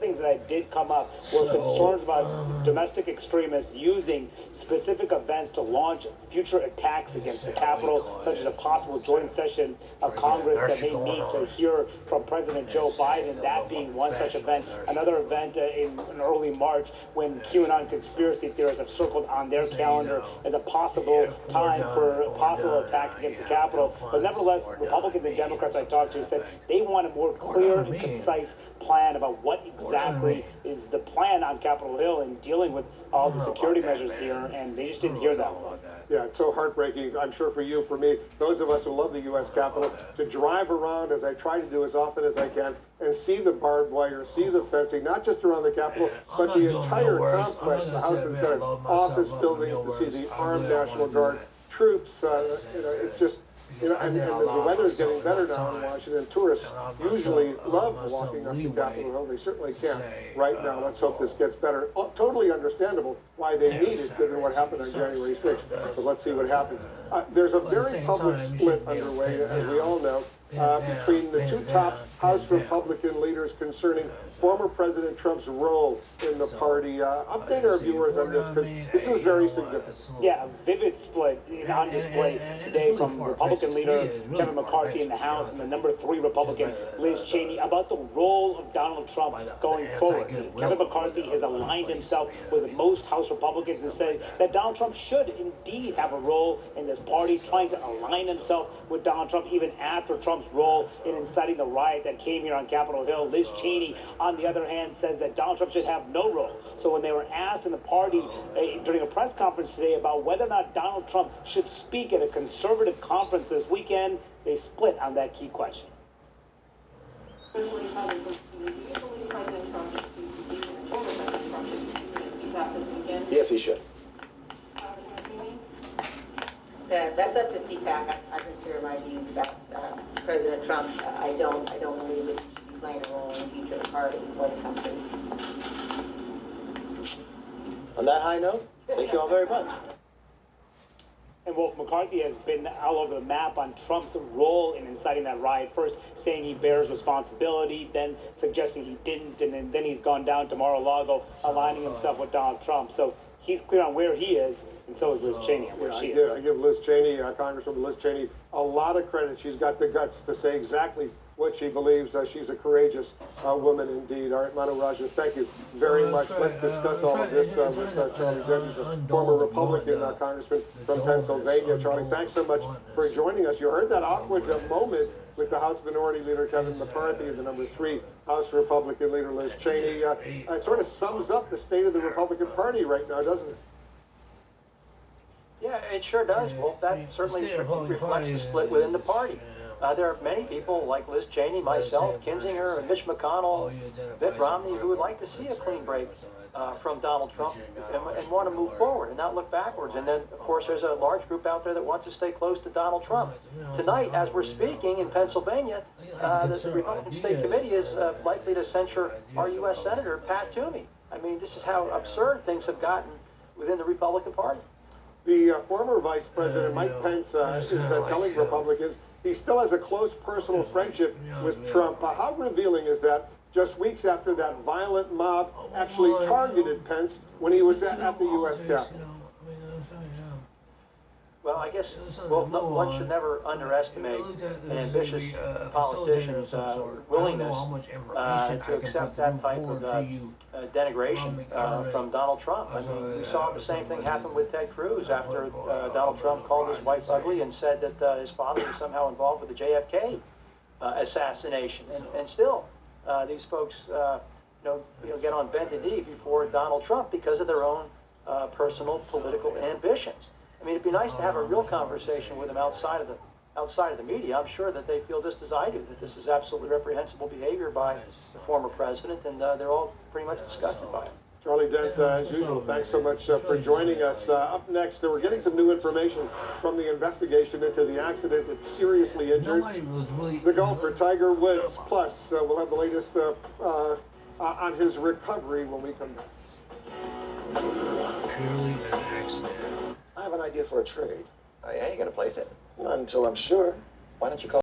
things that did come up were concerns about domestic extremists using specific events to launch future attacks against the Capitol, such as a possible joint session of Congress that they meet to hear from President Joe Biden, that being one such event. Another event in early March when QAnon conspiracy theorists have circled on their calendar as a possible time for a possible attack against the Capitol. But nevertheless, Republicans and Democrats I talked to said they want a more clear and concise plan about what exactly is the plan on Capitol Hill and dealing with all the security measures here, and they just didn't hear that. Yeah, it's so heartbreaking, I'm sure for you, for me, those of us who love the U.S. Capitol, to drive around, as I try to do as often as I can, and see the barbed wire, see the fencing, not just around the Capitol, but the entire complex, the House and Senate, office buildings, to see the armed National Guard troops. It's just, and the weather is getting better now in Washington. Tourists usually love walking up to Capitol Hill. They certainly can right now. Let's hope this gets better. Totally understandable why they need it, given what happened on January 6th. But let's see what happens. There's a very public split underway, as we all know, between the two top House Republican leaders concerning former President Trump's role in the party. Update our viewers on this, because this is very significant. Yeah, a vivid split on display today from Republican leader Kevin McCarthy in the House and the number 3 Republican Liz Cheney about the role of Donald Trump going forward. Kevin McCarthy has aligned himself with most House Republicans and said that Donald Trump should indeed have a role in this party, trying to align himself with Donald Trump even after Trump's role in inciting the riot that came here on Capitol Hill. Liz Cheney, on the other hand, says that Donald Trump should have no role. So when they were asked in the party during a press conference today about whether or not Donald Trump should speak at a conservative conference this weekend, they split on that key question. Yes, he should. That's up to CPAC. I can clear my views about President Trump. I don't believe that he should be playing a role in the future of the party or the country. On that high note, thank you all very much. And Wolf, McCarthy has been all over the map on Trump's role in inciting that riot. First saying he bears responsibility, then suggesting he didn't, and then he's gone down to Mar-a-Lago, aligning himself with Donald Trump. So he's clear on where he is, and so is Liz Cheney on where she is. I give Liz Cheney, Congresswoman Liz Cheney, a lot of credit. She's got the guts to say exactly what she believes. She's a courageous woman indeed. All right, Manu Raja, thank you very much. Let's discuss all of this with Charlie Dent, who's a former Republican congressman from Pennsylvania. Charlie, thanks so much for joining us. You heard that awkward moment with the House Minority Leader Kevin McCarthy and the number 3 House Republican Leader Liz Cheney. It sort of sums up the state of the Republican Party right now, doesn't it? Yeah, it sure does. Well, that certainly reflects the split within the party. There are many people like Liz Cheney, myself, Kinzinger, and Mitch McConnell, Mitt Romney, who would like to see a clean break from Donald Trump and want to move forward and not look backwards. And then, of course, there's a large group out there that wants to stay close to Donald Trump. Tonight, as we're speaking in Pennsylvania, the Republican State Committee is likely to censure our U.S. Senator, Pat Toomey. I mean, this is how absurd things have gotten within the Republican Party. The former Vice President, Mike Pence, is telling Republicans he still has a close personal friendship with Trump. How revealing is that, just weeks after that violent mob actually targeted Pence when he was at the U.S. Capitol? Well, I guess one should never underestimate an ambitious politician's willingness to accept that type of denigration from Donald Trump. I mean, we saw the same thing happen with Ted Cruz after Donald Trump called his wife ugly and said that his father was somehow involved with the JFK assassination. And still, these folks, get on bended knee before Donald Trump because of their own personal political ambitions. I mean, it'd be nice to have a real conversation with them outside of the media. I'm sure that they feel just as I do, that this is absolutely reprehensible behavior by the former president, and they're all pretty much disgusted by it. Charlie Dent, as usual, thanks so much for joining us. Up next, we're getting some new information from the investigation into the accident that seriously injured the golfer Tiger Woods. Plus, we'll have the latest on his recovery when we come back. Purely an accident. I have an idea for a trade. I ain't gonna place it. Not until I'm sure. Why don't you call